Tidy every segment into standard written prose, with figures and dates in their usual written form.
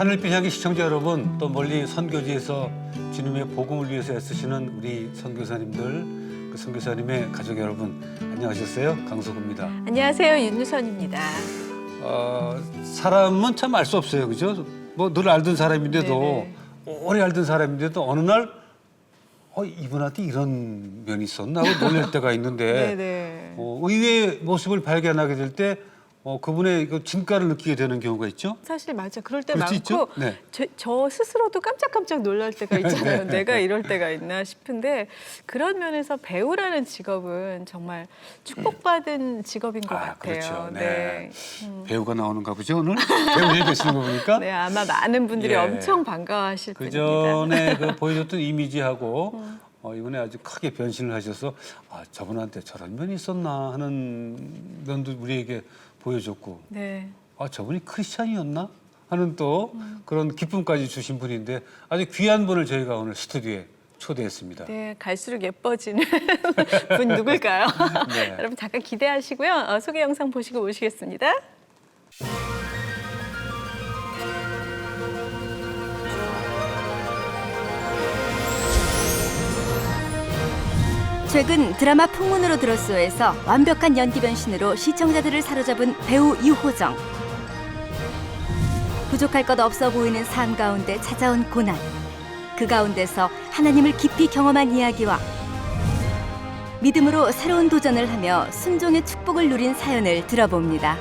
하늘빛 향기 시청자 여러분, 또 멀리 선교지에서 주님의 복음을 위해서 애쓰시는 우리 선교사님들, 그 선교사님의 가족 여러분, 안녕하셨어요? 강석우입니다. 안녕하세요, 윤유선입니다. 사람은 참 알 수 없어요, 그죠? 뭐 늘 알던 사람인데도, 네네. 오래 알던 사람인데도 어느 날 이분한테 이런 면이 있었나 하고 놀랄 때가 있는데 네네. 의외의 모습을 발견하게 될 때 그분의 그 진가를 느끼게 되는 경우가 있죠. 사실 맞아, 그럴 때 그럴 수 많고 있죠? 네. 저 스스로도 깜짝깜짝 놀랄 때가 있잖아요. 네. 내가 이럴 때가 있나 싶은데 그런 면에서 배우라는 직업은 정말 축복받은 직업인 것 같아요. 그렇죠. 네. 배우가 나오는가 보죠, 오늘? 배우 얘기하시는 거 보니까. 네, 아마 많은 분들이 예. 엄청 반가워하실 그 분입니다. 전에 그 보여줬던 이미지하고 이번에 아주 크게 변신을 하셔서 저분한테 저런 면이 있었나 하는 면도 우리에게 보여줬고 네. 저분이 크리스찬이었나 하는 또 그런 기쁨까지 주신 분인데 아주 귀한 분을 저희가 오늘 스튜디오에 초대했습니다. 네, 갈수록 예뻐지는 분 누굴까요? 네. 여러분 잠깐 기대하시고요. 소개 영상 보시고 오시겠습니다. 최근 드라마 풍문으로 들었소에서 완벽한 연기 변신으로 시청자들을 사로잡은 배우 유호정. 부족할 것 없어 보이는 삶 가운데 찾아온 고난. 그 가운데서 하나님을 깊이 경험한 이야기와 믿음으로 새로운 도전을 하며 순종의 축복을 누린 사연을 들어봅니다.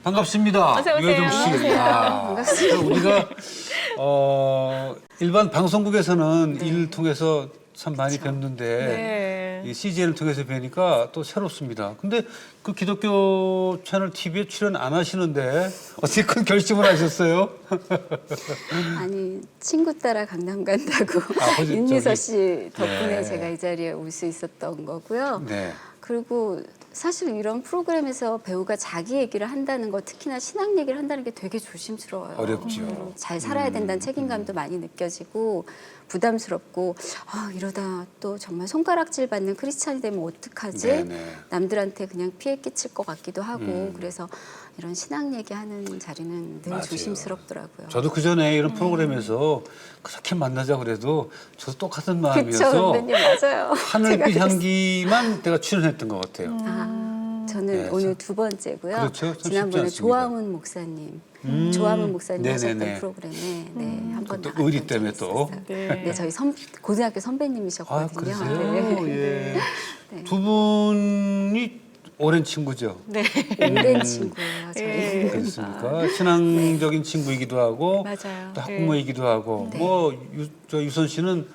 반갑습니다. 어서 오세요. 유혜정 씨. 안녕하세요. 반갑습니다. 우리가 일반 방송국에서는 일을 통해서 참 많이 뵙는데 네. 이 CGN을 통해서 뵈니까 또 새롭습니다. 근데 그 기독교 채널 TV에 출연 안 하시는데 어떻게 큰 결심을 하셨어요? 아니 친구 따라 강남 간다고 저기, 윤유서 씨 덕분에 네. 제가 이 자리에 올 수 있었던 거고요. 네. 그리고 사실 이런 프로그램에서 배우가 자기 얘기를 한다는 거, 특히나 신앙 얘기를 한다는 게 되게 조심스러워요. 어렵죠. 잘 살아야 된다는 책임감도 많이 느껴지고 부담스럽고 이러다 또 정말 손가락질 받는 크리스찬이 되면 어떡하지? 네네. 남들한테 그냥 피해 끼칠 것 같기도 하고 그래서 이런 신앙 얘기하는 자리는 늘 맞아요. 조심스럽더라고요. 저도 그 전에 이런 프로그램에서 그렇게 만나자 그래도 저도 똑같은 그쵸, 마음이어서 선배님 맞아요. 하늘빛 제가 향기만 내가 출연했던 것 같아요. 저는 네, 오늘 두 번째고요. 그렇죠. 참 쉽지 지난번에 않습니다. 조화문 목사님, 조화문 목사님 네네네. 하셨던 프로그램에 한번 또 나갔던 의리 적이 때문에 또. 있었어요. 네. 네, 저희 고등학교 선배님이셨거든요. 그러세요? 네. 예. 네. 두 분이 오랜 친구죠. 네. 오랜 친구예요, 저희. 예. 그렇습니까? 신앙적인 친구이기도 하고 맞아요. 또 학부모이기도 하고 뭐 유선 씨는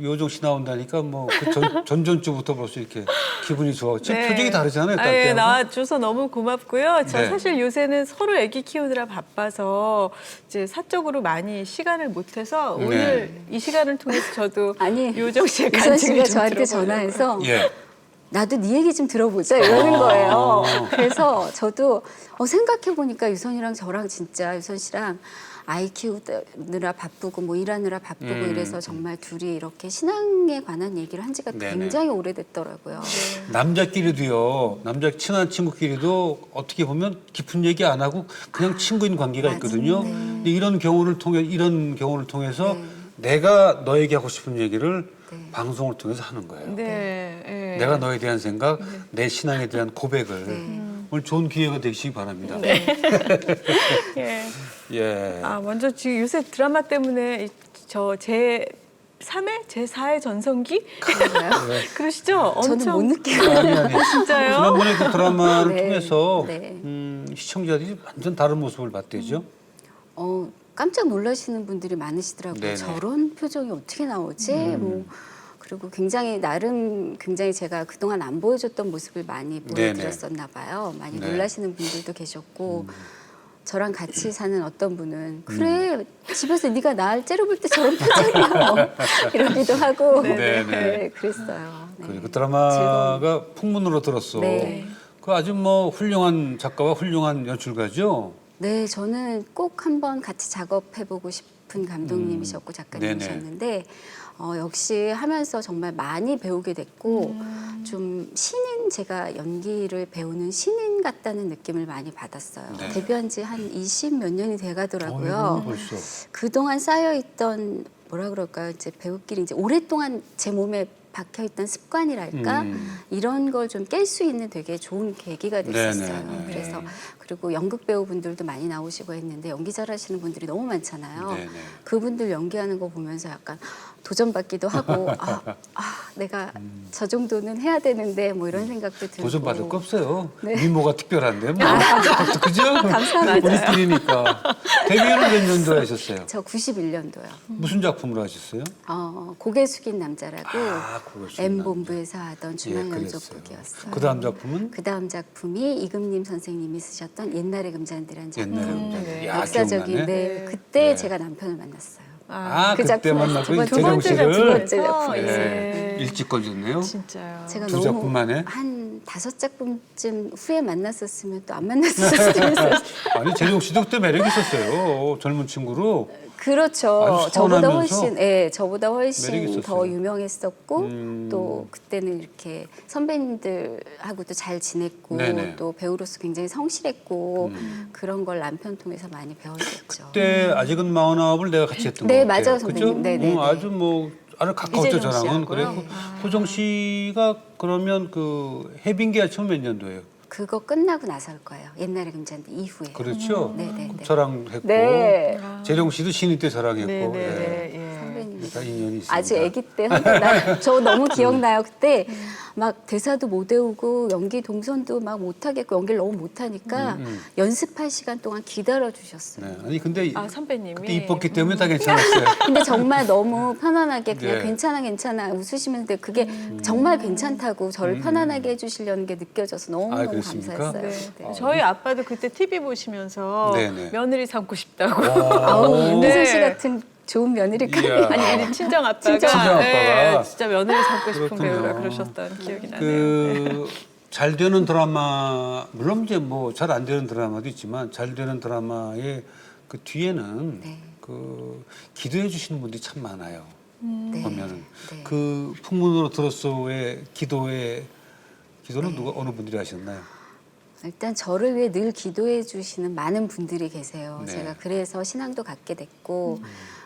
요정 씨 나온다니까 뭐 그 전전주부터 벌써 이렇게 기분이 좋아. 지금 네. 표정이 다르잖아요. 예, 딸때하고. 나와줘서 너무 고맙고요. 저 네. 사실 요새는 서로 아기 키우느라 바빠서 이제 사적으로 많이 시간을 못해서 네. 오늘 이 시간을 통해서 저도 아니, 요정 씨의 유선 간증을 씨가 좀 저한테 들어보려고. 전화해서 예. 나도 네 얘기 좀 들어보자 이러는 거예요. 그래서 저도 생각해보니까 유선이랑 저랑 진짜 유선 씨랑 아이 키우느라 바쁘고 뭐 일하느라 바쁘고 이래서 정말 둘이 이렇게 신앙에 관한 얘기를 한 지가 네네. 굉장히 오래됐더라고요. 남자끼리도요. 남자 친한 친구끼리도 어떻게 보면 깊은 얘기 안 하고 그냥 친구인 관계가 있거든요. 근데 이런 경우를 통해서 내가 너에게 하고 싶은 얘기를 방송을 통해서 하는 거예요. 네. 예. 내가 너에 대한 생각, 내 신앙에 대한 고백을 오늘 좋은 기회가 되시기 바랍니다. 예. 예. 먼저 지금 요새 드라마 때문에 제 3회, 제 4회 전성기? 그러시죠? 저는 못 느끼고 아니. 진짜요? 지난번에 그 드라마를 네. 통해서 네. 시청자들이 완전 다른 모습을 봤대죠. 깜짝 놀라시는 분들이 많으시더라고요. 네네. 저런 표정이 어떻게 나오지? 뭐 그리고 굉장히 제가 그동안 안 보여줬던 모습을 많이 보여드렸었나 봐요. 많이 네. 놀라시는 분들도 계셨고 저랑 같이 사는 어떤 분은 그래 집에서 네가 날 째려볼 때 저런 표정이야 뭐 이러기도 하고 네네. 네, 그랬어요. 네. 그 드라마가 풍문으로 들었어. 네. 그 아주 뭐 훌륭한 작가와 훌륭한 연출가죠. 네, 저는 꼭 한번 같이 작업해보고 싶은 감독님이셨고 작가님이셨는데 역시 하면서 정말 많이 배우게 됐고 좀 신인, 제가 연기를 배우는 신인 같다는 느낌을 많이 받았어요. 네. 데뷔한 지 한 20 몇 년이 돼가더라고요. 벌써. 그동안 쌓여있던 뭐라 그럴까요? 이제 배우끼리 이제 오랫동안 제 몸에 박혀있던 습관이랄까 이런 걸 좀 깰 수 있는 되게 좋은 계기가 됐었어요. 네네네. 그래서 그리고 연극 배우분들도 많이 나오시고 했는데 연기 잘하시는 분들이 너무 많잖아요. 네네. 그분들 연기하는 거 보면서 약간 도전받기도 하고 내가 저 정도는 해야 되는데 뭐 이런 생각도 들고. 도전받을 거 없어요. 네. 미모가 특별한데 뭐. 그죠? 감사합니다. 우리끼리니까. 데뷔는 몇 년도에 하셨어요? 저 91년도요. 무슨 작품으로 하셨어요? 고개 숙인 남자라고 그거 좀 M본부에서 하던 예, 중앙 그랬어요. 연속극이었어요. 그 다음 작품은? 그 다음 작품이 이금님 선생님이 쓰셨던 옛날의 금잔디라는 작품. 옛날에 금잔디. 야, 역사적인 기억나네. 네, 그때 네. 제가 남편을 만났어요. 아, 그 그때 작품 만나고 두 번째 재정 씨를. 두 번째 작품. 예. 일찍 걸렸네요. 진짜요. 제가 두 너무 작품 만에? 한 5작품쯤 후에 만났었으면 또 안 만났을 수도 있어요. 아니 재정 씨도 그때 매력 있었어요. 젊은 친구로. 그렇죠. 아주 저보다 선하면서 훨씬, 저보다 매력이 훨씬 있었어요. 더 유명했었고 또 그때는 이렇게 선배님들하고도 잘 지냈고 네네. 또 배우로서 굉장히 성실했고 그런 걸 남편 통해서 많이 배웠었죠. 그때 아직은 49을 내가 같이 했던 네, 것 같아요. 맞아요, 선배님. 그죠? 네네네. 아주 뭐 아주 가까웠죠 이재정 저랑은. 씨하고요? 그래고 호정 씨가 그러면 그 해빙기가 처음 몇 년도예요? 그거 끝나고 나설 거예요. 옛날의 금잔디 이후에. 그렇죠. 네네네. 그럼 저랑 했고 네. 재정 씨도 신인 때 저랑 했고. 예. 네네네. 선배님. 다 인연이 있습니다. 아주 아기 때 저 너무 기억나요. 그때 막 대사도 못 외우고 연기 동선도 막 못하겠고 연기를 너무 못하니까 연습할 시간 동안 기다려 주셨어요. 네. 아니 근데 선배님이. 그때 이뻤기 때문에 다 괜찮았어요. 근데 정말 너무 편안하게 그냥 네. 괜찮아 웃으시면서 그게 정말 괜찮다고 저를 편안하게 해주시려는 게 느껴져서 너무너무 그랬습니까? 감사했어요. 네. 저희 아빠도 그때 TV 보시면서 네네. 며느리 삼고 싶다고. 아우 네. 윤미선 씨 같은 좋은 며느리까지. 이야. 아니 우리 친정 아빠가, 친정 아빠가. 네, 진짜 며느리 삼고 싶은 그렇군요. 배우라 그러셨던 기억이 나네요. 그 잘 되는 드라마 물론 이제 뭐 잘 안 되는 드라마도 있지만 잘 되는 드라마의 그 뒤에는 네. 그 기도해 주시는 분들이 참 많아요. 네. 보면은 네. 그 풍문으로 들었소의 기도는 누가 어느 분들이 하셨나요? 일단 저를 위해 늘 기도해 주시는 많은 분들이 계세요. 네. 제가 그래서 신앙도 갖게 됐고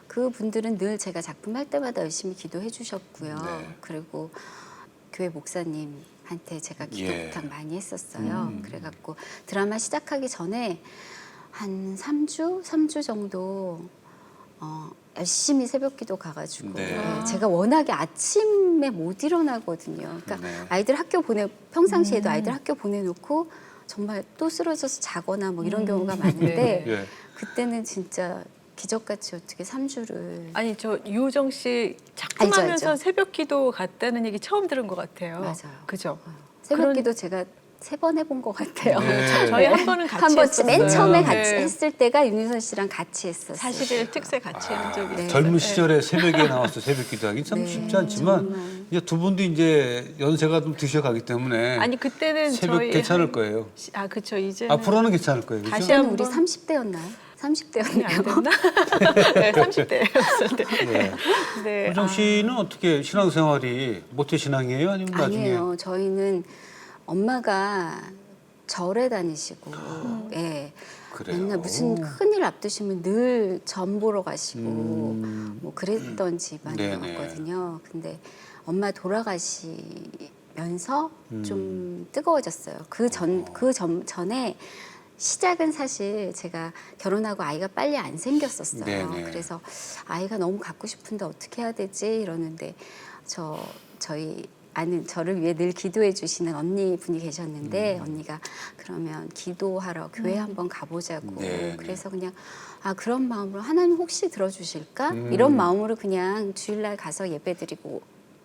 그 분들은 늘 제가 작품할 때마다 열심히 기도해 주셨고요. 네. 그리고 교회 목사님한테 제가 기도 예. 부탁 많이 했었어요. 그래갖고 드라마 시작하기 전에 한 3주 정도 열심히 새벽기도 가가지고 네. 네, 제가 워낙에 아침에 못 일어나거든요. 그러니까 네. 아이들 평상시에도 아이들 학교 보내놓고 정말 또 쓰러져서 자거나 뭐 이런 경우가 많은데 예. 그때는 진짜 기적같이 어떻게 3주를 아니 저 유호정 씨 알죠, 작품하면서 알죠. 새벽기도 갔다는 얘기 처음 들은 것 같아요. 맞아요. 그죠? 새벽기도 제가 3번 해본 것 같아요. 네. 저희 한 번은 같이 한 번쯤 맨 했었어요. 처음에 같이 네. 했을 때가 윤유선 씨랑 같이 했었어요. 사실을 특세 같이 한 적이 있어요. 젊은 시절에 새벽에 나와서 새벽 기도하기 참 네, 쉽지 않지만 정말. 이제 두 분도 이제 연세가 좀 드셔가기 때문에 아니 그때는 새벽 저희 괜찮을 거예요. 그렇죠. 이제는 앞으로는 괜찮을 거예요. 그죠? 다시 그때는 한번- 우리 30대였나요? 안 30대였나요? 됐나? 네, 30대였을 때. 네. 네. 호정 씨는 어떻게 신앙생활이 모태 신앙이에요? 아니면 나중에? 아니에요. 저희는 엄마가 절에 다니시고, 예. 그래요. 맨날 무슨 큰일 앞두시면 늘 전 보러 가시고, 뭐 그랬던 집안이었거든요. 근데 엄마 돌아가시면서 좀 뜨거워졌어요. 그 전에 시작은 사실 제가 결혼하고 아이가 빨리 안 생겼었어요. 네네. 그래서 아이가 너무 갖고 싶은데 어떻게 해야 되지? 이러는데 저희 아는 저를 위해 늘 기도해 주시는 언니 분이 계셨는데 언니가 그러면 기도하러 교회 한번 가보자고 네네. 그래서 그냥 그런 마음으로 하나님 혹시 들어주실까? 이런 마음으로 그냥 주일날 가서 예배드리고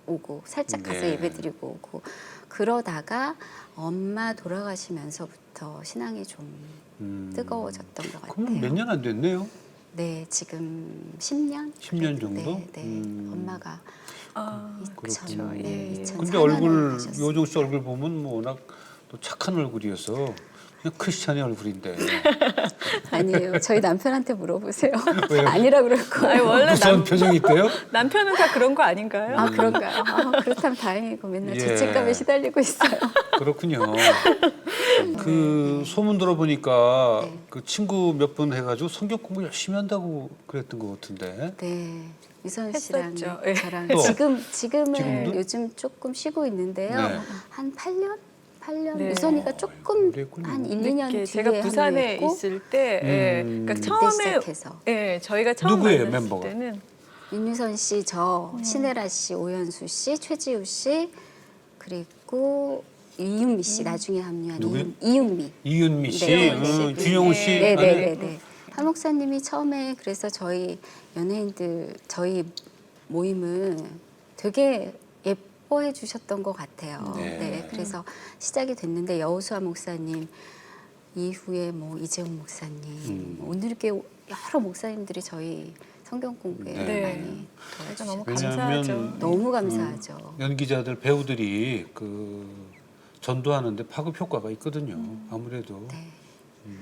오고 살짝 가서 네. 예배드리고 오고 그러다가 엄마 돌아가시면서부터 신앙이 좀 뜨거워졌던 것 같아요. 그럼 몇 년 안 됐네요. 네, 지금 10년? 10년 정도? 네, 네. 엄마가 아, 그렇군요. 예. 2004년에 근데 얼굴 가셨어요. 요정 씨 얼굴 보면 뭐 워낙 또 착한 얼굴이어서 그냥 크리스찬의 얼굴인데 아니에요. 저희 남편한테 물어보세요. 왜요? 아니라 그럴 거예요. 아니, 원래 무서운 표정이 있대요? 남편은 다 그런 거 아닌가요? 아 그런가요? 그렇다면 다행이고 맨날 예. 죄책감에 시달리고 있어요. 그렇군요. 그 소문 들어보니까 네. 그 친구 몇 분 해가지고 성경 공부 열심히 한다고 그랬던 것 같은데. 네. 유선 씨랑 했었죠. 예. 저랑 또? 지금은 지금도? 요즘 조금 쉬고 있는데요. 네. 한 8년? 8년? 네. 유선이가 조금 오래했군요. 한 1, 2년 뒤에 제가 부산에 합류했고 있을 때, 예, 그러니까 처음에, 시작해서. 예, 저희가 처음 누구예요, 만났을 멤버가? 때는 윤유선 씨, 저, 신혜라 씨, 오연수 씨, 최지우 씨, 그리고 이윤미 씨 나중에 합류한 누구요? 이윤미. 이윤미 씨, 네, 네. 준영우 씨. 아니, 네네네네. 한 목사님이 처음에 그래서 저희 연예인들 저희 모임을 되게 예뻐해 주셨던 것 같아요. 네. 네. 그래서 시작이 됐는데 여호수아 목사님 이후에 뭐 이재훈 목사님 오늘 이렇게 여러 목사님들이 저희 성경 공부에 네. 많이 제가 너무 도와주셔서 왜냐하면 감사하죠. 너무 감사하죠. 연기자들 배우들이 그 전도하는데 파급 효과가 있거든요. 아무래도 네.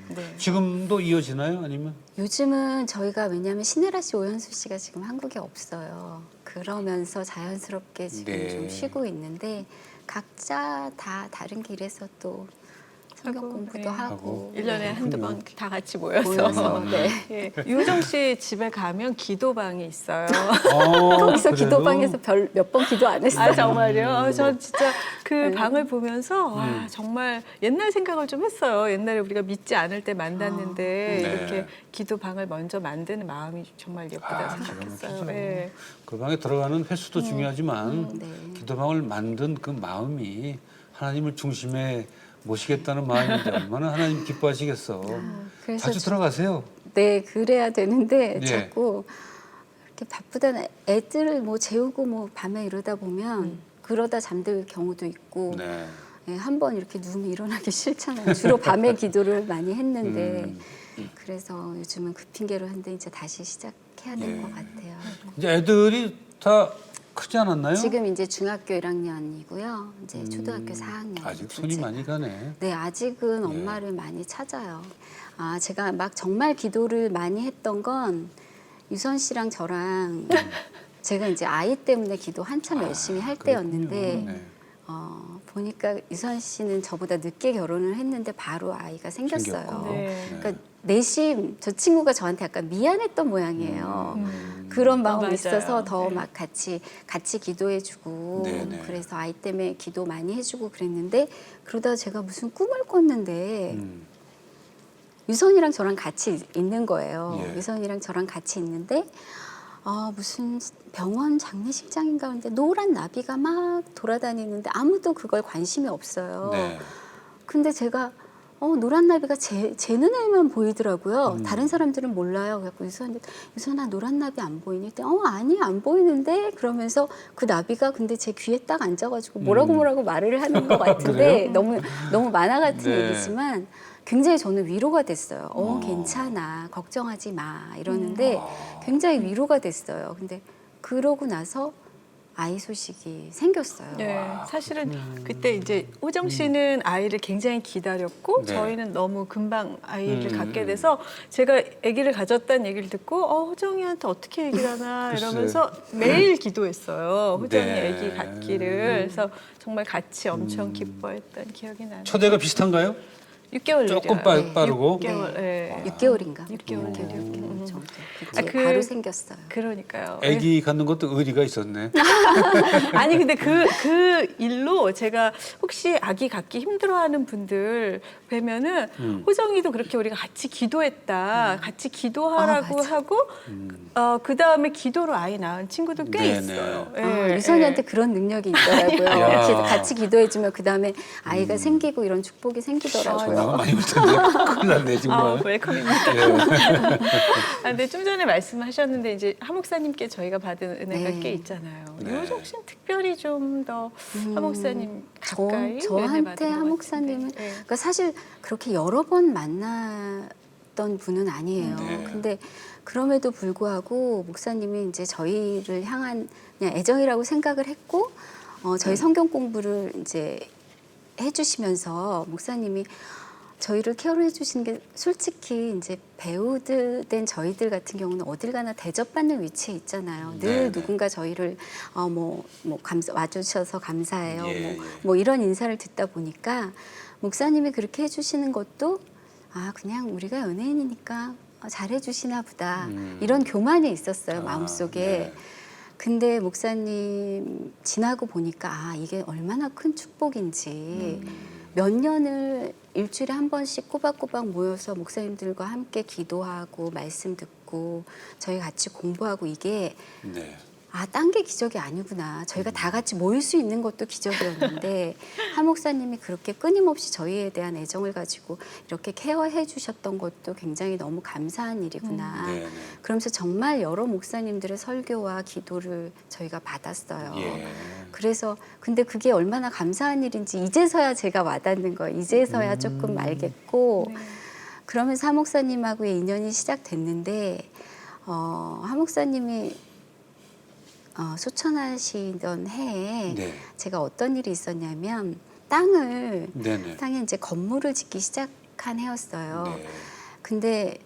네. 지금도 이어지나요? 아니면 요즘은 저희가 왜냐하면 신혜라 씨, 오연수 씨가 지금 한국에 없어요. 그러면서 자연스럽게 지금 네. 좀 쉬고 있는데 각자 다 다른 길에서 또 성경 하고, 공부도 네. 하고 1년에 한두 그렇군요. 번 다 같이 모여서. 모여서 네. 예, 유정 씨 집에 가면 기도방이 있어요. 거기서 그래요? 기도방에서 몇 번 기도 안 했어요. 아 정말요? 저 진짜 그 네. 방을 보면서 와 정말 옛날 생각을 좀 했어요. 옛날에 우리가 믿지 않을 때 만났는데 네. 이렇게 기도방을 먼저 만드는 마음이 정말 예쁘다 기가 생각했어요. 막히죠. 예. 그 방에 들어가는 횟수도 중요하지만 네. 기도방을 만든 그 마음이 하나님을 중심에 모시겠다는 마음인데 얼마나 하나님 기뻐하시겠어. 그래서 자주 들어가세요. 네, 그래야 되는데 예. 자꾸 이렇게 바쁘다 애들을 뭐 재우고 뭐 밤에 이러다 보면 그러다 잠들 경우도 있고 네. 예, 한번 이렇게 누우면 일어나기 싫잖아요. 주로 밤에 기도를 많이 했는데 그래서 요즘은 그 핑계로 하는데 이제 다시 시작해야 될 예. 것 같아요. 이제 애들이 다 크지 않았나요? 지금 이제 중학교 1학년이고요. 이제 초등학교 4학년. 아직 손이 많이 가네. 네, 아직은 엄마를 많이 찾아요. 아, 제가 막 정말 기도를 많이 했던 건 유선 씨랑 저랑 제가 이제 아이 때문에 기도 한참 열심히 할 때였는데 네. 보니까 유선 씨는 저보다 늦게 결혼을 했는데 바로 아이가 생겼어요. 생겼고. 네. 그러니까 내심 저 친구가 저한테 약간 미안했던 모양이에요. 그런 마음이 맞아요. 있어서 더 네. 막 같이 기도해주고 네네. 그래서 아이 때문에 기도 많이 해주고 그랬는데 그러다가 제가 무슨 꿈을 꿨는데 유선이랑 저랑 같이 있는 거예요. 예. 유선이랑 저랑 같이 있는데 무슨 병원 장례식장인가 하는데 노란 나비가 막 돌아다니는데 아무도 그걸 관심이 없어요. 네. 근데 제가 노란 나비가 제 눈에만 보이더라고요. 다른 사람들은 몰라요. 그래서 유선아 노란 나비 안 보이니? 그때 아니 안 보이는데 그러면서 그 나비가 근데 제 귀에 딱 앉아가지고 뭐라고 말을 하는 것 같은데 너무 만화 같은 네. 얘기지만 굉장히 저는 위로가 됐어요. 괜찮아 걱정하지 마 이러는데 굉장히 위로가 됐어요. 근데 그러고 나서 아이 소식이 생겼어요. 네, 사실은 그때 이제 호정 씨는 아이를 굉장히 기다렸고 네. 저희는 너무 금방 아이를 갖게 돼서 제가 아기를 가졌다는 얘기를 듣고 호정이한테 어떻게 얘기를 하나 글쎄. 이러면서 매일 기도했어요. 호정이 네. 아기 갖기를. 그래서 정말 같이 엄청 기뻐했던 기억이 나요. 초대가 비슷한가요? 6개월 조금 느려요. 빠르고. 6개월. 네. 6개월인가? 6개월 느렸고. 정도. 아, 그때 바로 생겼어요. 그러니까요. 아기 갖는 것도 의리가 있었네. 아니 근데 그 일로 제가 혹시 아기 갖기 힘들어하는 분들 뵈면은 호정이도 그렇게 우리가 같이 기도했다, 같이 기도하라고 맞아. 하고 그 다음에 기도로 아이 낳은 친구들 꽤 네네. 있어요. 유선이한테 그런 능력이 있더라고요. 야. 같이 기도해주면 그 다음에 아이가 생기고 이런 축복이 생기더라고요. 전화가 많이 올 텐데 큰일 났네 정말. 웰컴입니다. 예. 근데 좀 전에 말씀하셨는데 이제 하 목사님께 저희가 받은 은혜가 네. 꽤 있잖아요. 네. 유정 씨는 특별히 좀 더 하 목사님 가까이 저한테 은혜 받은 하 것 목사님은 같은데. 네. 그러니까 사실 그렇게 여러 번 만났던 분은 아니에요. 네. 근데 그럼에도 불구하고 목사님이 이제 저희를 향한 그냥 애정이라고 생각을 했고 저희 성경 공부를 이제 해주시면서 목사님이 저희를 케어를 해주시는 게 솔직히 이제 배우들 된 저희들 같은 경우는 어딜 가나 대접받는 위치에 있잖아요. 늘 네네. 누군가 저희를 와주셔서 감사해요. 예, 뭐 이런 인사를 듣다 보니까 목사님이 그렇게 해주시는 것도 그냥 우리가 연예인이니까 잘해주시나 보다 이런 교만이 있었어요 마음속에. 네. 근데 목사님 지나고 보니까 이게 얼마나 큰 축복인지 몇 년을 일주일에 한 번씩 꼬박꼬박 모여서 목사님들과 함께 기도하고 말씀 듣고 저희 같이 공부하고 이게 네. 딴 게 기적이 아니구나. 저희가 다 같이 모일 수 있는 것도 기적이었는데 한 목사님이 그렇게 끊임없이 저희에 대한 애정을 가지고 이렇게 케어해 주셨던 것도 굉장히 너무 감사한 일이구나. 네, 네. 그러면서 정말 여러 목사님들의 설교와 기도를 저희가 받았어요. 예. 그래서 근데 그게 얼마나 감사한 일인지 이제서야 제가 와닿는 거예요. 이제서야 조금 알겠고 그러면서 한 목사님하고의 인연이 시작됐는데 한 목사님이 소천하시던 해에 네. 제가 어떤 일이 있었냐면 땅에 이제 건물을 짓기 시작한 해였어요. 네. 근데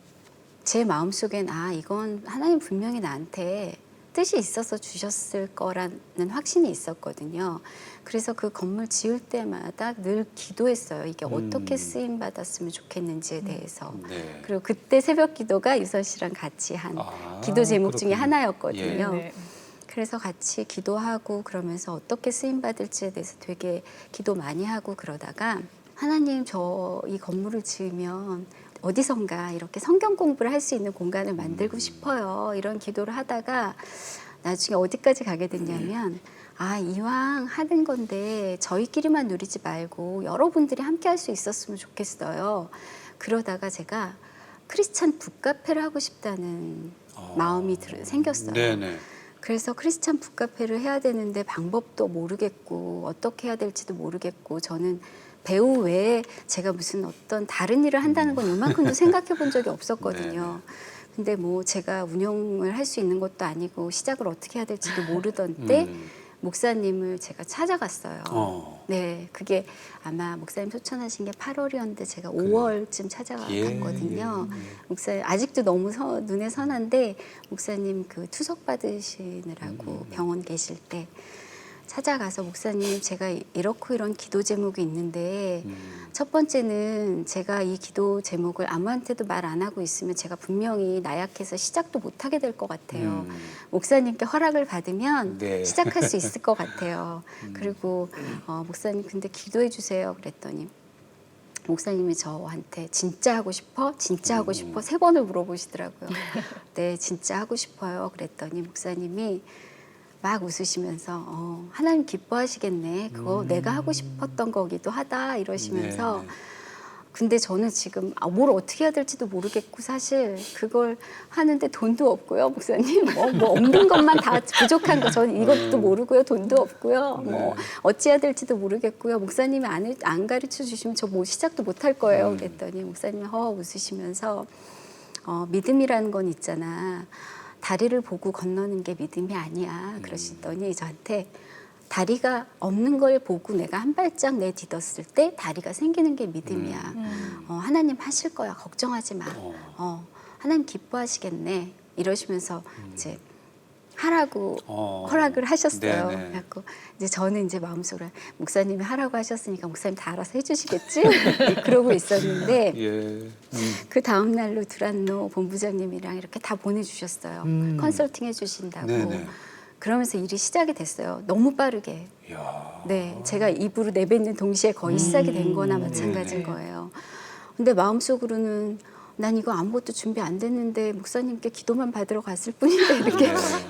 제 마음속엔 이건 하나님 분명히 나한테 뜻이 있어서 주셨을 거라는 확신이 있었거든요. 그래서 그 건물 지을 때마다 늘 기도했어요. 이게 어떻게 쓰임 받았으면 좋겠는지에 대해서. 네. 그리고 그때 새벽 기도가 유선 씨랑 같이 한 기도 제목 중에 그렇군요. 하나였거든요. 네. 그래서 같이 기도하고 그러면서 어떻게 쓰임 받을지에 대해서 되게 기도 많이 하고 그러다가 하나님 저 이 건물을 지으면 어디선가 이렇게 성경 공부를 할 수 있는 공간을 만들고 싶어요. 이런 기도를 하다가 나중에 어디까지 가게 됐냐면 이왕 하는 건데 저희끼리만 누리지 말고 여러분들이 함께 할 수 있었으면 좋겠어요. 그러다가 제가 크리스찬 북카페를 하고 싶다는 마음이 생겼어요. 네네. 그래서 크리스찬 북카페를 해야 되는데 방법도 모르겠고 어떻게 해야 될지도 모르겠고 저는 배우 외에 제가 무슨 어떤 다른 일을 한다는 건 이만큼도 생각해 본 적이 없었거든요. 근데 뭐 제가 운영을 할 수 있는 것도 아니고 시작을 어떻게 해야 될지도 모르던 때 목사님을 제가 찾아갔어요. 네, 그게 아마 목사님 소천하신 게 8월이었는데 제가 5월쯤 찾아갔거든요. 목사님 아직도 너무 눈에 선한데 목사님 그 투석 받으시느라고 병원 계실 때 찾아가서 목사님 제가 이렇고 이런 기도 제목이 있는데 첫 번째는 제가 이 기도 제목을 아무한테도 말 안 하고 있으면 제가 분명히 나약해서 시작도 못 하게 될 것 같아요. 목사님께 허락을 받으면 네. 시작할 수 있을 것 같아요. 그리고 목사님 근데 기도해 주세요 그랬더니 목사님이 저한테 진짜 하고 싶어? 진짜 하고 싶어? 3번을 물어보시더라고요. 네, 진짜 하고 싶어요. 그랬더니 목사님이 막 웃으시면서 하나님 기뻐하시겠네. 그거 내가 하고 싶었던 거기도 하다 이러시면서 근데 저는 지금 뭘 어떻게 해야 될지도 모르겠고 사실 그걸 하는데 돈도 없고요. 목사님 뭐 없는 것만 다 부족한 거 저는 이것도 모르고요. 돈도 없고요. 뭐 어찌해야 될지도 모르겠고요. 목사님이 안 가르쳐 주시면 저 뭐 시작도 못 할 거예요. 그랬더니 목사님이 웃으시면서 믿음이라는 건 있잖아. 다리를 보고 건너는 게 믿음이 아니야. 그러시더니 저한테 다리가 없는 걸 보고 내가 한 발짝 내딛었을 때 다리가 생기는 게 믿음이야. 하나님 하실 거야. 걱정하지 마. 하나님 기뻐하시겠네. 이러시면서 이제 하라고 허락을 하셨어요. 네네. 그래갖고 이제 저는 이제 마음속으로 목사님이 하라고 하셨으니까 목사님 다 알아서 해주시겠지? 그러고 있었는데 그 다음 날로 두란노 본부장님이랑 이렇게 다 보내주셨어요. 컨설팅 해주신다고. 네네. 그러면서 일이 시작이 됐어요. 너무 빠르게. 이야. 네, 제가 입으로 내뱉는 동시에 거의 시작이 된 거나 마찬가지인 거예요. 근데 마음속으로는 난 이거 아무것도 준비 안 됐는데 목사님께 기도만 받으러 갔을 뿐인데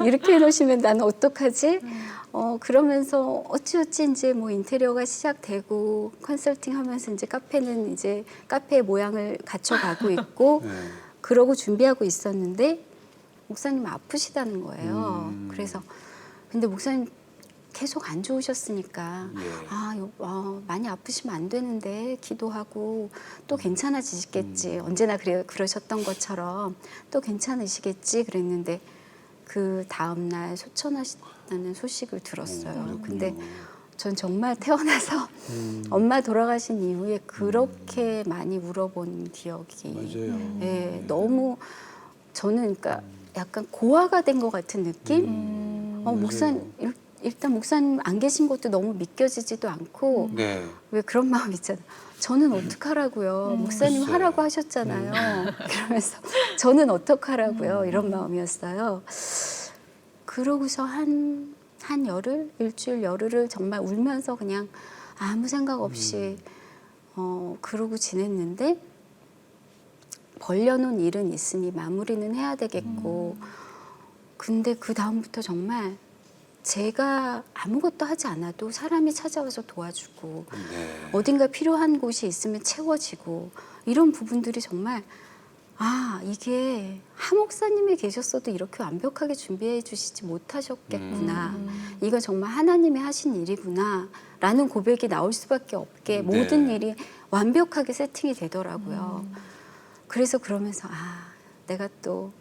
이렇게 해놓으시면 나는 어떡하지? 그러면서 어찌어찌 이제 뭐 인테리어가 시작되고 컨설팅 하면서 이제 카페는 이제 카페의 모양을 갖춰가고 있고 그러고 준비하고 있었는데 목사님 아프시다는 거예요. 그래서 근데 목사님 계속 안 좋으셨으니까 많이 아프시면 안 되는데 기도하고 또 괜찮아지시겠지. 언제나 그러셨던 것처럼 또 괜찮으시겠지 그랬는데 그 다음 날 소천하셨다는 소식을 들었어요. 근데 전 정말 태어나서 엄마 돌아가신 이후에 그렇게 많이 울어본 기억이 맞아요. 예, 너무 저는 그러니까 약간 고아가 된 것 같은 느낌? 목사님 일단 목사님 안 계신 것도 너무 믿겨지지도 않고 네. 왜 그런 마음 있잖아요. 저는 어떡하라고요? 목사님 글쎄. 하라고 하셨잖아요. 그러면서 저는 어떡하라고요? 이런 마음이었어요. 그러고서 한 열흘, 일주일 열흘을 정말 울면서 그냥 아무 생각 없이 그러고 지냈는데 벌려놓은 일은 있으니 마무리는 해야 되겠고 근데 그 다음부터 정말 제가 아무것도 하지 않아도 사람이 찾아와서 도와주고 네. 어딘가 필요한 곳이 있으면 채워지고 이런 부분들이 정말 아 이게 하 목사님이 계셨어도 이렇게 완벽하게 준비해 주시지 못하셨겠구나. 이거 정말 하나님이 하신 일이구나 라는 고백이 나올 수밖에 없게 모든 일이 완벽하게 세팅이 되더라고요. 그래서 그러면서 아 내가 또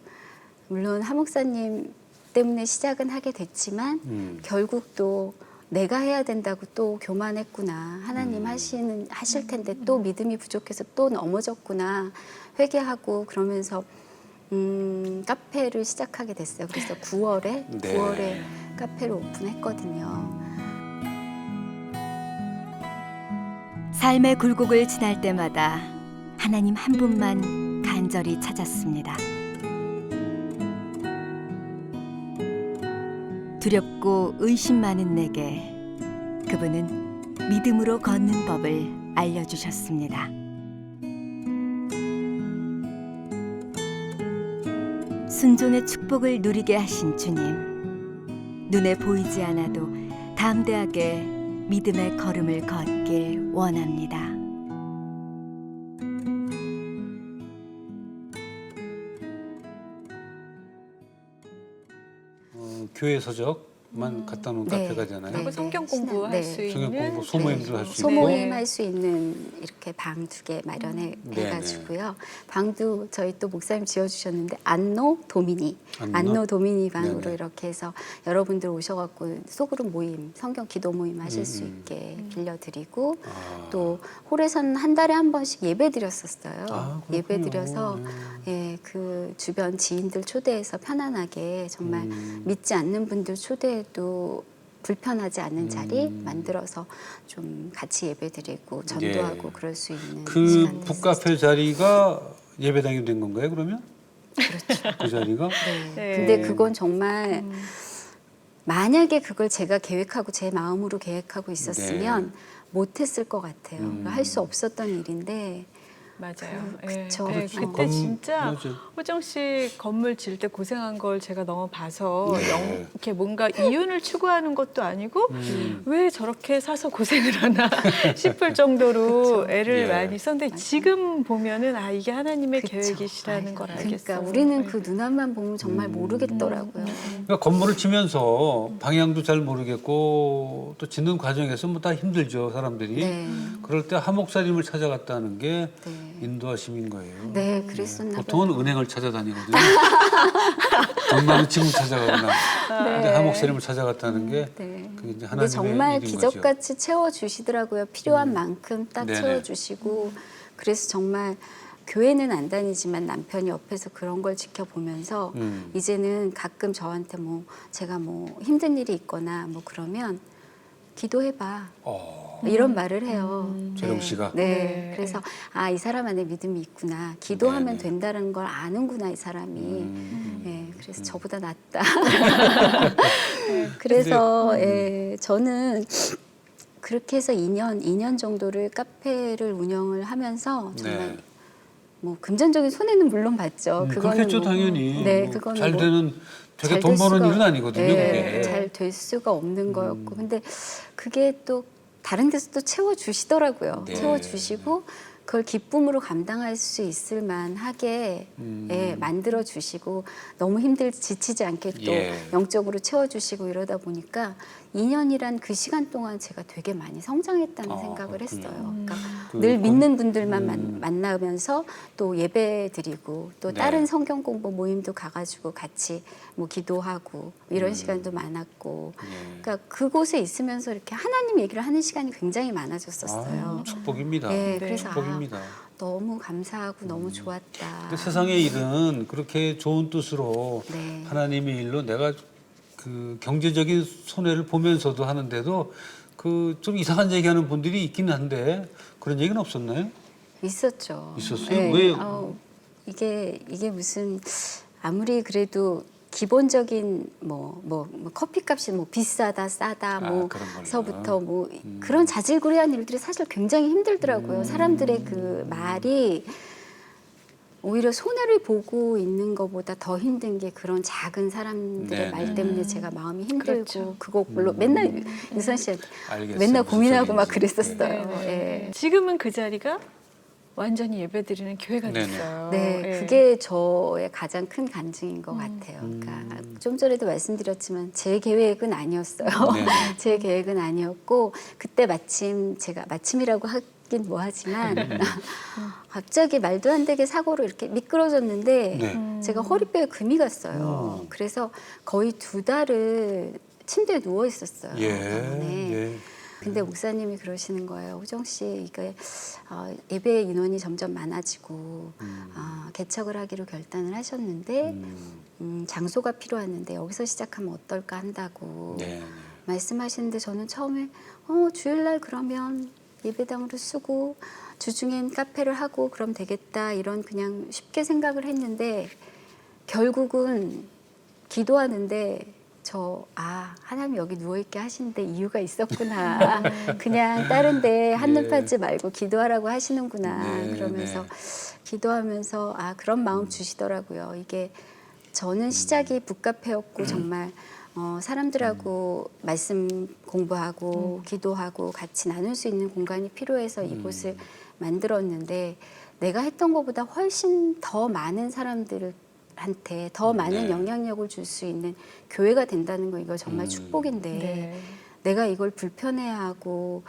물론 하 목사님 때문에 시작은 하게 됐지만 결국 또 내가 해야 된다고 또 교만했구나. 하나님 하실 텐데 또 믿음이 부족해서 또 넘어졌구나. 회개하고 그러면서 카페를 시작하게 됐어요. 그래서 9월에 카페를 오픈했거든요. 삶의 굴곡을 지날 때마다 하나님 한 분만 간절히 찾았습니다. 두렵고 의심 많은 내게 그분은 믿음으로 걷는 법을 알려주셨습니다. 순종의 축복을 누리게 하신 주님, 눈에 보이지 않아도 담대하게 믿음의 걸음을 걷길 원합니다. 교회 서적만 갖다 놓은 네. 카페가 되나요? 그리고 성경 공부할 네. 수 성경 있는 공부, 소모임도 할 수 있고. 소모임 할 수 있는 이렇게 방 2개 마련해 가지고요. 방도 저희 또 목사님 지어주셨는데 안노 도미니 방으로 네네. 이렇게 해서 여러분들 오셔갖고 소그룹 모임, 성경 기도 모임 하실 수 있게 빌려드리고 또 홀에서는 한 달에 한 번씩 예배 드렸었어요. 아, 예배 그렇군요. 드려서 예, 그 주변 지인들 초대해서 편안하게 정말 믿지 않는 분들 초대해도 불편하지 않은 자리 만들어서 좀 같이 예배드리고 전도하고 그럴 수 있는 그 시간들 북카페 자리가 예배당이 된 건가요, 그러면? 그렇죠. 그 자리가? 네. 근데 그건 정말 만약에 그걸 제가 계획하고 제 마음으로 계획하고 있었으면 못했을 것 같아요. 할 수 없었던 일인데 맞아요. 그쵸. 네, 그쵸. 그때 진짜 맞아요. 호정 씨 건물 질 때 고생한 걸 제가 너무 봐서 네. 이렇게 뭔가 이윤을 추구하는 것도 아니고 왜 저렇게 사서 고생을 하나 싶을 정도로 애를 예. 많이 썼는데 지금 보면은 아 이게 하나님의 그쵸. 계획이시라는 걸 알겠어요. 그러니까 우리는 그 눈앞만 보면 정말 모르겠더라고요. 그러니까 건물을 치면서 방향도 잘 모르겠고 또 짓는 과정에서 뭐 다 힘들죠, 사람들이. 네. 그럴 때 하목사님을 찾아갔다는 게 네. 인도하심인 거예요. 네, 그랬었나 봐요. 보통은 은행을 찾아다니거든요. 돈 많은 친구 찾아가거나. 근데 하목사님을 찾아갔다는 게 네. 그게 이제 근데 하나님의 정말 일인 거죠. 기적같이 채워주시더라고요. 필요한 만큼 딱 네네. 채워주시고 그래서 정말 교회는 안 다니지만 남편이 옆에서 그런 걸 지켜보면서 이제는 가끔 저한테 뭐 제가 뭐 힘든 일이 있거나 뭐 그러면 기도해봐. 이런 말을 해요. 재롱 씨가? 네. 네. 그래서 아, 이 사람 안에 믿음이 있구나. 기도하면 네네. 된다는 걸 아는구나, 이 사람이. 네. 그래서 저보다 낫다. 그래서 예, 저는 그렇게 해서 2년 정도를 카페를 운영을 하면서 정말 네. 뭐 금전적인 손해는 물론 봤죠. 그렇겠죠, 당연히. 네, 뭐 그거는 잘 뭐 되는 되게 잘 돈 될 버는 수가- 일은 아니거든요, 네, 그게. 잘 될 수가 없는 거였고 근데 그게 또 다른 데서 또 채워주시더라고요. 네. 채워주시고 그걸 기쁨으로 감당할 수 있을 만하게 예, 만들어 주시고 너무 지치지 않게 또 예. 영적으로 채워주시고 이러다 보니까 2년이란 그 시간 동안 제가 되게 많이 성장했다는 생각을 그렇군요. 했어요. 그러니까 그 늘 믿는 분들만 만나면서 또 예배 드리고 또 네. 다른 성경 공부 모임도 가가지고 같이 뭐 기도하고 이런 시간도 많았고 예. 그러니까 그곳에 있으면서 이렇게 하나님 얘기를 하는 시간이 굉장히 많아졌었어요. 축복입니다. 네, 그래서 축복입니다. 너무 감사하고 너무 좋았다. 그 세상의 일은 그렇게 좋은 뜻으로 네. 하나님의 일로 내가 그 경제적인 손해를 보면서도 하는데도 그 좀 이상한 얘기하는 분들이 있긴 한데 그런 얘기는 없었나요? 있었죠. 있었어요? 왜? 이게 무슨 아무리 그래도 기본적인 뭐 커피값이 뭐 비싸다 싸다 그런 걸로. 뭐서부터 뭐 그런 자질구레한 일들이 사실 굉장히 힘들더라고요. 사람들의 그 말이 오히려 손해를 보고 있는 것보다 더 힘든 게 그런 작은 사람들의 네, 말 네. 때문에 제가 마음이 힘들고 그렇죠. 그걸로 맨날 유선 씨한테 알겠어요. 맨날 무슨 고민하고 막 소리인지. 그랬었어요. 네. 예. 지금은 그 자리가 완전히 예배드리는 교회가 네네. 됐어요. 네, 예. 그게 저의 가장 큰 간증인 것 같아요. 그러니까 좀 전에도 말씀드렸지만 제 계획은 아니었어요. 네네. 제 계획은 아니었고 그때 마침이라고 하긴 뭐하지만 갑자기 말도 안 되게 사고로 이렇게 미끄러졌는데 네. 제가 허리뼈에 금이 갔어요. 그래서 거의 2달을 침대에 누워 있었어요. 예. 병원에. 예. 근데 목사님이 그러시는 거예요. 호정 씨, 이게 예배 인원이 점점 많아지고 개척을 하기로 결단을 하셨는데 장소가 필요했는데 여기서 시작하면 어떨까 한다고 네. 말씀하시는데 저는 처음에 주일날 그러면 예배당으로 쓰고 주중엔 카페를 하고 그럼 되겠다 이런 그냥 쉽게 생각을 했는데 결국은 기도하는데 하나님 여기 누워있게 하시는데 이유가 있었구나. 그냥 다른 데 한눈 팔지 말고 기도하라고 하시는구나. 네, 그러면서 네. 기도하면서 그런 마음 주시더라고요. 이게 저는 시작이 북카페였고 정말 사람들하고 말씀 공부하고 기도하고 같이 나눌 수 있는 공간이 필요해서 이곳을 만들었는데 내가 했던 것보다 훨씬 더 많은 사람들한테 더 많은 네. 영향력을 줄 수 있는 교회가 된다는 거 이거 정말 축복인데 네. 내가 이걸 불편해하고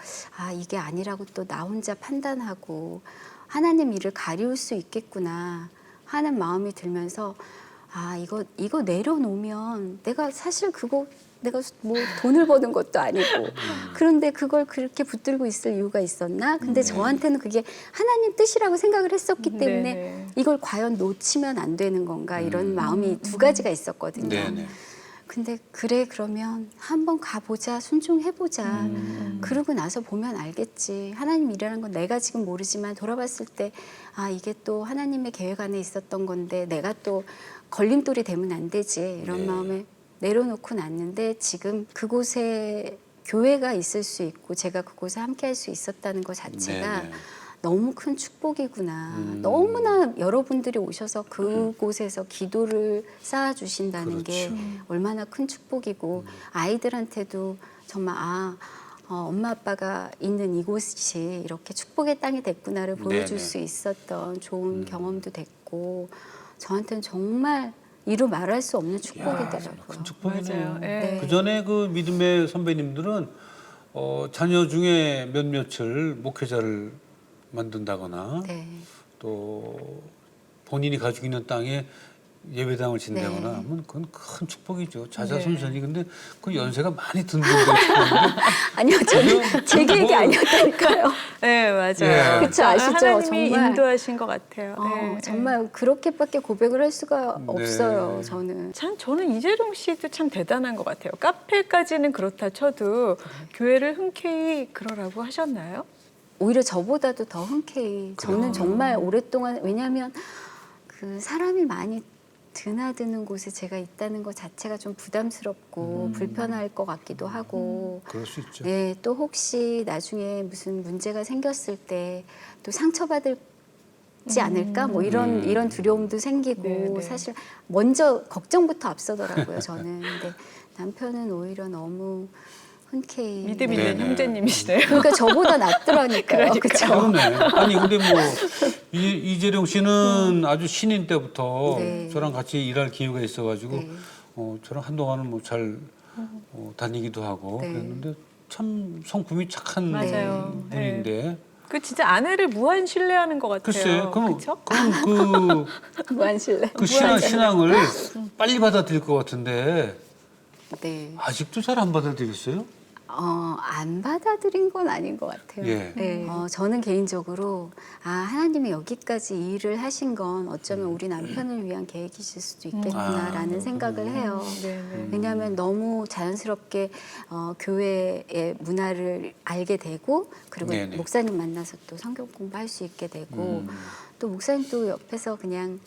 이게 아니라고 또 나 혼자 판단하고 하나님 일을 가리울 수 있겠구나 하는 마음이 들면서 이거 내려놓으면 내가 사실 내가 뭐 돈을 버는 것도 아니고 그런데 그걸 그렇게 붙들고 있을 이유가 있었나? 근데 저한테는 그게 하나님 뜻이라고 생각을 했었기 때문에 네네. 이걸 과연 놓치면 안 되는 건가 이런 마음이 두 가지가 있었거든요. 네네. 근데 그러면 한번 가보자 순종해보자 그러고 나서 보면 알겠지 하나님 일이라는 건 내가 지금 모르지만 돌아봤을 때 이게 또 하나님의 계획 안에 있었던 건데 내가 또 걸림돌이 되면 안 되지 이런 네. 마음에 내려놓고 났는데 지금 그곳에 교회가 있을 수 있고 제가 그곳에 함께 할 수 있었다는 것 자체가 네네. 너무 큰 축복이구나. 너무나 여러분들이 오셔서 그곳에서 기도를 쌓아주신다는 게 그렇죠. 얼마나 큰 축복이고 아이들한테도 정말 엄마 아빠가 있는 이곳이 이렇게 축복의 땅이 됐구나를 보여줄 네네. 수 있었던 좋은 경험도 됐고 저한테는 정말 이루 말할 수 없는 축복이더라고요. 큰 축복이네요. 맞아요. 예. 네. 그 전에 그 믿음의 선배님들은 자녀 중에 몇몇을 목회자를 만든다거나 네. 또 본인이 가지고 있는 땅에 예배당을 진다거나 네. 하면 그건 큰 축복이죠. 자자손손이. 근데 그 연세가 많이 든 분들 축복인데 아니요, 저는 제 계획이 아니었다니까요. 네, 맞아요. 예. 그쵸, 아시죠? 하나님이 정말. 인도하신 것 같아요. 네, 정말 그렇게밖에 고백을 할 수가 네. 없어요, 저는. 참 저는 이재룡 씨도 참 대단한 것 같아요. 카페까지는 그렇다 쳐도 교회를 흔쾌히 그러라고 하셨나요? 오히려 저보다도 더 흔쾌히. 저는 정말 오랫동안, 왜냐하면 그 사람이 많이 드나드는 곳에 제가 있다는 것 자체가 좀 부담스럽고 불편할 것 같기도 하고 그럴 수 있죠. 네, 또 혹시 나중에 무슨 문제가 생겼을 때 또 상처받을지 않을까 뭐 이런 두려움도 생기고 네, 네. 사실 먼저 걱정부터 앞서더라고요 저는. 근데 남편은 오히려 너무 흔쾌히. 믿음 네. 있는 형제님이시네요. 그러니까 저보다 낫더라니까요. 그렇죠. 그러네. 아니 근데 뭐 이재룡 씨는 아주 신인 때부터 네. 저랑 같이 일할 기회가 있어가지고 네. 저랑 한동안은 뭐 잘 다니기도 하고 네. 그랬는데 참 성품이 착한 맞아요. 분인데 그 진짜 아내를 무한 신뢰하는 것 같아요. 글쎄 그럼 그쵸? 무한실내. 그 신앙을 빨리 받아들일 것 같은데 네. 아직도 잘 안 받아들였어요? 안 받아들인 건 아닌 것 같아요. 예. 네. 저는 개인적으로 하나님이 여기까지 일을 하신 건 어쩌면 우리 남편을 위한 계획이실 수도 있겠구나라는 생각을 해요. 네네. 왜냐하면 너무 자연스럽게 교회의 문화를 알게 되고 그리고 네네. 목사님 만나서 또 성경 공부할 수 있게 되고 또 목사님도 옆에서 그냥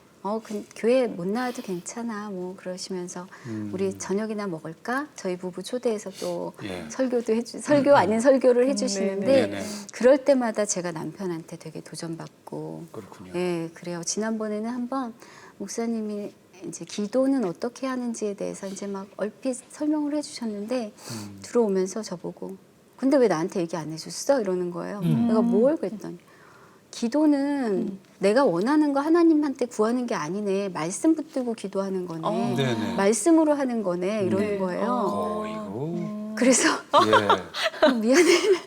교회 못 나와도 괜찮아 뭐 그러시면서 우리 저녁이나 먹을까? 저희 부부 초대해서 또 예. 설교도 설교 아닌 설교를 해주시는데 네네. 그럴 때마다 제가 남편한테 되게 도전받고 그렇군요. 예 그래요. 지난번에는 한번 목사님이 이제 기도는 어떻게 하는지에 대해서 이제 막 얼핏 설명을 해주셨는데 들어오면서 저보고 근데 왜 나한테 얘기 안 해줬어? 이러는 거예요. 내가 뭘 그랬더니 기도는 내가 원하는 거 하나님한테 구하는 게 아니네. 말씀 붙들고 기도하는 거네. 네네. 말씀으로 하는 거네. 이러는 네. 거예요. 이거 그래서 예. 미안해.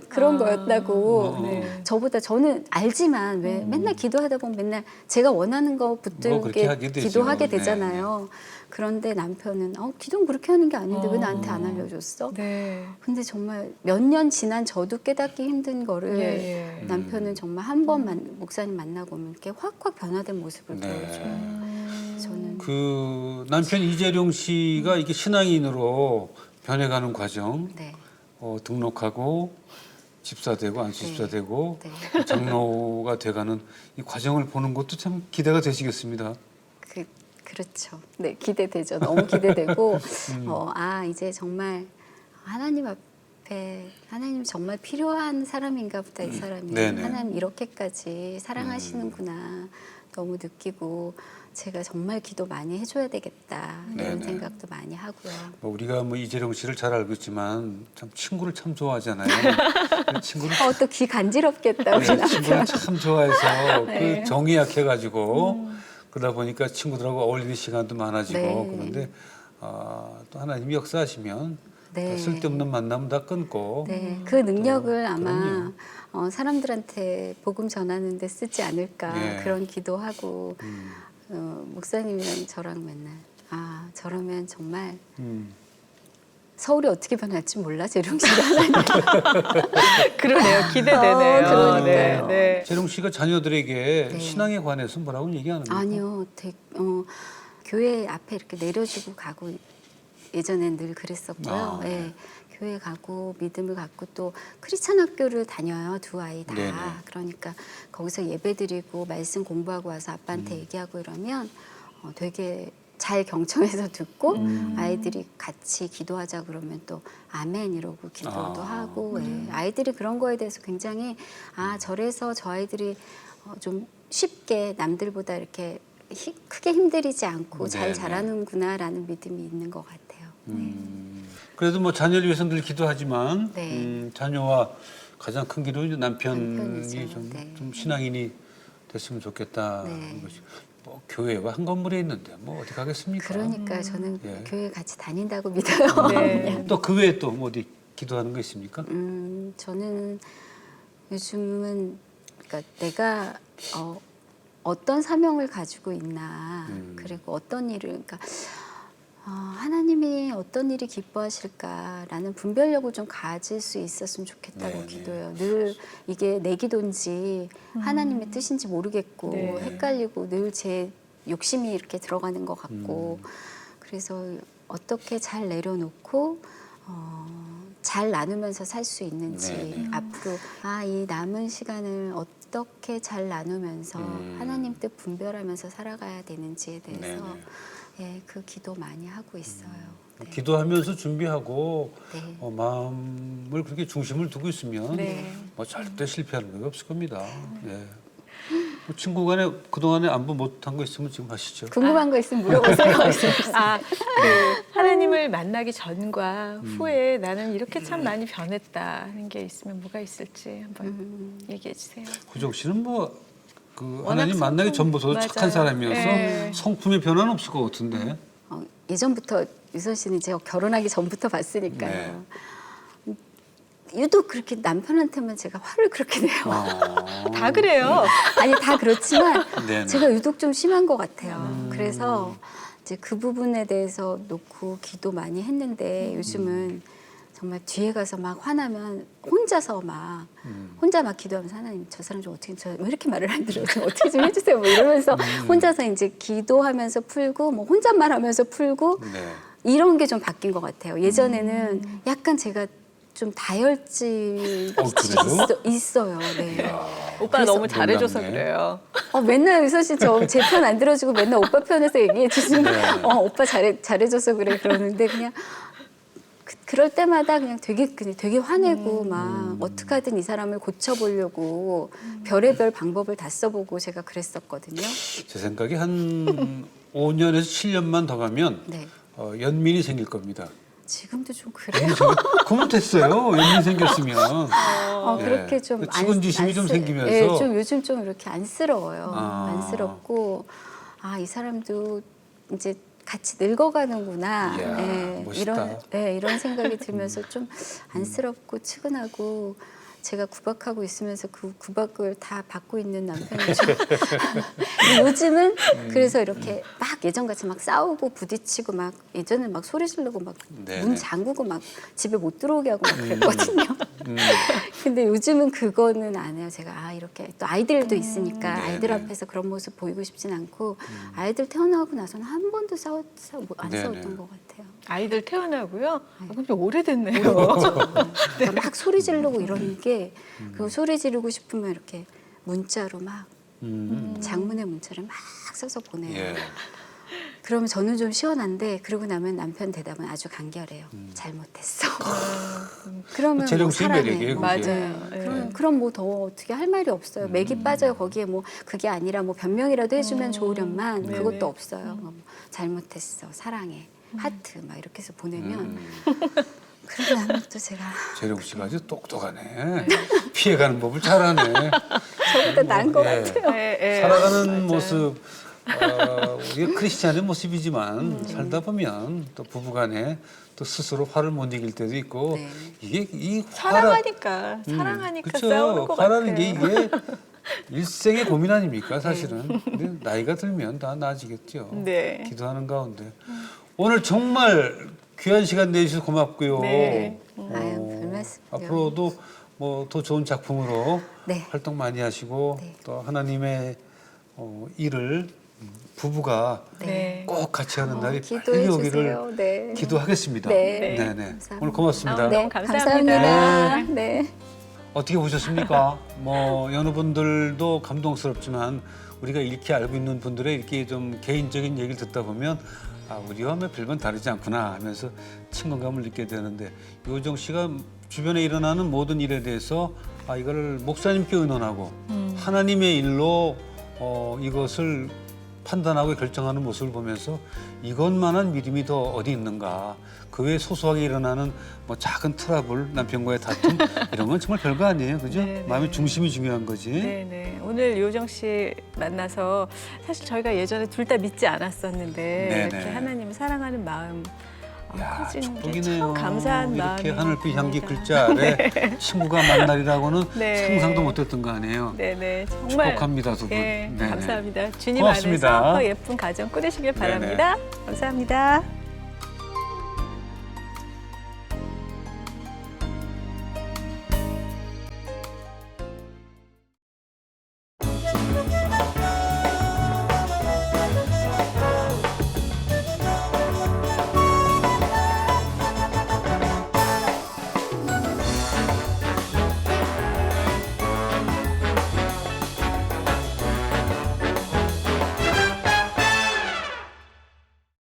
그런 거였다고. 네. 저보다 저는 알지만 왜 맨날 기도하다 보면 맨날 제가 원하는 거 뭐 그렇게 붙들게 하게 되죠. 기도하게 네, 되잖아요. 그런데 남편은 기도는 그렇게 하는 게 아닌데 왜 나한테 안 알려줬어? 네. 근데 정말 몇 년 지난 저도 깨닫기 힘든 거를 예, 예. 남편은 정말 한 번 목사님 만나고 오면 이렇게 확확 변화된 모습을 네. 보여줘요. 저는 그 남편 이재룡 씨가 이게 신앙인으로 변해가는 과정, 네, 등록하고 집사되고 안수집사되고 네. 장로가 돼가는 이 과정을 보는 것도 참 기대가 되시겠습니다. 그렇죠. 네, 기대되죠. 너무 기대되고 이제 정말 하나님 앞에 하나님 정말 필요한 사람인가 보다 이 사람이 네네. 하나님 이렇게까지 사랑하시는구나 너무 느끼고 제가 정말 기도 많이 해줘야 되겠다 이런 네네. 생각도 많이 하고요. 우리가 뭐 이재룡 씨를 잘 알고 있지만 참 친구를 참 좋아하잖아요. 그 친구를 또 귀 간지럽겠다 우리 네, 남편. 친구를 참 좋아해서 네. 그 정이 약해가지고 그러다 보니까 친구들하고 어울리는 시간도 많아지고 네. 그런데 또 하나님이 역사하시면 네. 다 쓸데없는 만남 다 끊고 네, 그 능력을 또, 아마 사람들한테 복음 전하는 데 쓰지 않을까 예. 그런 기도하고 목사님이랑 저랑 맨날 저러면 정말 서울이 어떻게 변할지 몰라 재룡 씨가 하나님. 그러네요. 기대되네요. 그러니까요. 네, 네. 재룡 씨가 자녀들에게 네. 신앙에 관해서 뭐라고 얘기 안 합니까? 아니요, 교회 앞에 이렇게 내려주고 가고 예전엔 늘 그랬었고요. 네. 예, 교회 가고 믿음을 갖고 또 크리스찬 학교를 다녀요, 두 아이 다. 네네. 그러니까 거기서 예배드리고 말씀 공부하고 와서 아빠한테 얘기하고 이러면 되게 잘 경청해서 듣고 아이들이 같이 기도하자 그러면 또 아멘 이러고 기도도 하고 아이들이 그런 거에 대해서 굉장히 저래서 저 아이들이 좀 쉽게 남들보다 이렇게 크게 힘들이지 않고 잘 네네. 자라는구나라는 믿음이 있는 것 같아요. 네. 그래도 뭐 자녀를 위해서 늘 기도하지만 네. 자녀와 가장 큰 길은 남편이 남편이죠. 좀, 네. 좀 신앙인이 됐으면 좋겠다. 네. 하는 것이. 뭐 교회와 한 건물에 있는데 뭐 어디 가겠습니까? 그러니까 저는 예. 교회 같이 다닌다고 믿어요. 네. 또 그 외에 또 뭐 어디 기도하는 거 있습니까? 저는 요즘은 그러니까 내가 어떤 사명을 가지고 있나 그리고 어떤 일을 그러니까 하나님이 어떤 일이 기뻐하실까라는 분별력을 좀 가질 수 있었으면 좋겠다고 네네. 기도해요. 늘 이게 내 기도인지 하나님의 뜻인지 모르겠고 네. 헷갈리고 늘 제 욕심이 이렇게 들어가는 것 같고 그래서 어떻게 잘 내려놓고 잘 나누면서 살 수 있는지 네네. 앞으로 이 남은 시간을 어떻게 잘 나누면서 하나님 뜻 분별하면서 살아가야 되는지에 대해서 네네. 예, 그 기도 많이 하고 있어요. 네. 기도하면서 준비하고 네. 마음을 그렇게 중심을 두고 있으면 네. 뭐 절대 실패하는 게 없을 겁니다. 네. 뭐 친구 간에 그동안에 안부 못한 거 있으면 지금 하시죠. 궁금한 거 있으면 물어보세요. 하나님을 만나기 전과 후에 나는 이렇게 참 많이 변했다 하는 게 있으면 뭐가 있을지 한번 얘기해 주세요. 호정 씨는 뭐 그 워낙 하나님 만나기 전부터 맞아요. 착한 사람이어서 네. 성품에 변화는 없을 것 같은데. 예전부터 유선 씨는 제가 결혼하기 전부터 봤으니까요. 네. 유독 그렇게 남편한테만 제가 화를 그렇게 내요. 다 그래요. 아니 다 그렇지만 네네. 제가 유독 좀 심한 것 같아요. 그래서 이제 그 부분에 대해서 놓고 기도 많이 했는데 요즘은 정말 뒤에 가서 막 화나면 혼자서 막 혼자 막 기도하면서 하나님 저 사람 좀 어떻게 왜 이렇게 말을 안 들어요? 좀 어떻게 좀 해주세요. 뭐 이러면서 혼자서 이제 기도하면서 풀고 뭐 혼잣말하면서 풀고 네. 이런 게 좀 바뀐 것 같아요. 예전에는 약간 제가 좀 다혈질 그래요? 있어요. 네. 오빠가 너무 잘해줘서 몰랐네. 그래요. 맨날 유선 씨 저 제 편 안 들어주고 맨날 오빠 편에서 얘기해 주시면 네. 오빠 잘해줘서 그래 그러는데 그냥 그럴 때마다 그냥 되게 화내고 막 어떻게 하든 이 사람을 고쳐보려고 별의별 방법을 다 써보고 제가 그랬었거든요. 제 생각에 한 5년에서 7년만 더 가면 네. 연민이 생길 겁니다. 지금도 좀 그래요. 그러면 됐어요. 연민 생겼으면. 그렇게 좀 그 직원지심이 좀 생기면서. 예, 좀 요즘 좀 이렇게 안쓰러워요. 아. 안쓰럽고 이 사람도 이제 같이 늙어가는구나. 이야, 예, 멋있다. 이런 생각이 들면서 좀 안쓰럽고 측은하고 제가 구박하고 있으면서 그 구박을 다 받고 있는 남편이 좀 근데 요즘은 그래서 이렇게 막 예전같이 막 싸우고 부딪히고 막 예전에 막 소리 지르고 막 네네. 문 잠그고 막 집에 못 들어오게 하고 막 그랬거든요. 근데 요즘은 그거는 안 해요. 제가 이렇게 또 아이들도 있으니까 네네. 아이들 앞에서 그런 모습 보이고 싶진 않고 아이들 태어나고 나서는 한 번도 안 네네. 싸웠던 것 같아요. 아이들 태어나고요. 그럼 좀 오래됐네요. 그러니까 막 소리 지르고 이러는 게 그 소리 지르고 싶으면 이렇게 문자로 막 장문의 문자를 막 써서 보내요. 예. 그러면 저는 좀 시원한데 그러고 나면 남편 대답은 아주 간결해요. 잘못했어. 그러면 뭐 재령 씨의 사랑해. 매력이에요, 그게. 맞아요. 예. 그럼 뭐 더 어떻게 할 말이 없어요. 맥이 빠져요. 거기에 뭐 그게 아니라 뭐 변명이라도 해주면 좋으련만 네네. 그것도 없어요. 뭐 잘못했어. 사랑해. 하트 막 이렇게 해서 보내면 그러고 나면 또 제가 재령 씨가 아주 똑똑하네. 피해가는 법을 잘하네. 저보다 나은 것 예. 같아요. 살아가는 맞아요. 모습, 우리가 크리스찬의 모습이지만 살다 보면 또 부부간에 또 스스로 화를 못 이길 때도 있고 네. 이게 이 사랑하니까 그쵸. 싸우는 것 화라는 같아요. 게 이게 일생의 고민 아닙니까 사실은. 근데 나이가 들면 다 나아지겠죠. 네. 기도하는 가운데 오늘 정말 귀한 시간 내주셔서 고맙고요. 네. 아유, 별 말씀을요. 앞으로도 뭐 더 좋은 작품으로 네. 활동 많이 하시고 네. 또 하나님의 일을 부부가 네. 꼭 같이 하는 날이 기도해 빨리 오기를 주세요. 네. 기도하겠습니다. 네. 네네. 감사합니다. 오늘 고맙습니다. 네. 감사합니다. 감사합니다. 네. 어떻게 보셨습니까? 뭐 여러 분들도 감동스럽지만 우리가 이렇게 알고 있는 분들의 이렇게 좀 개인적인 얘기를 듣다 보면 우리와 뭐 별반 다르지 않구나 하면서 친근감을 느끼게 되는데 요정 씨가 주변에 일어나는 모든 일에 대해서 이거를 목사님께 의논하고 하나님의 일로 이것을 판단하고 결정하는 모습을 보면서 이것만한 믿음이 더 어디 있는가. 그 외에 소소하게 일어나는 뭐 작은 트러블, 남편과의 다툼 이런 건 정말 별거 아니에요. 그죠? 네, 네. 마음의 중심이 중요한 거지. 네네. 오늘 요정 씨 만나서 사실 저희가 예전에 둘 다 믿지 않았었는데 네네. 이렇게 하나님을 사랑하는 마음 야, 커지는 게 축복이네요. 참 감사한 이렇게 마음이 하늘빛 향기 듭니다. 글자 아래 친구가 만날이라고는 네. 상상도 못했던 거 아니에요. 네네. 정말 축복합니다, 두 분. 네, 네네. 감사합니다. 주님 고맙습니다. 안에서 더 예쁜 가정 꾸리시길 바랍니다. 감사합니다.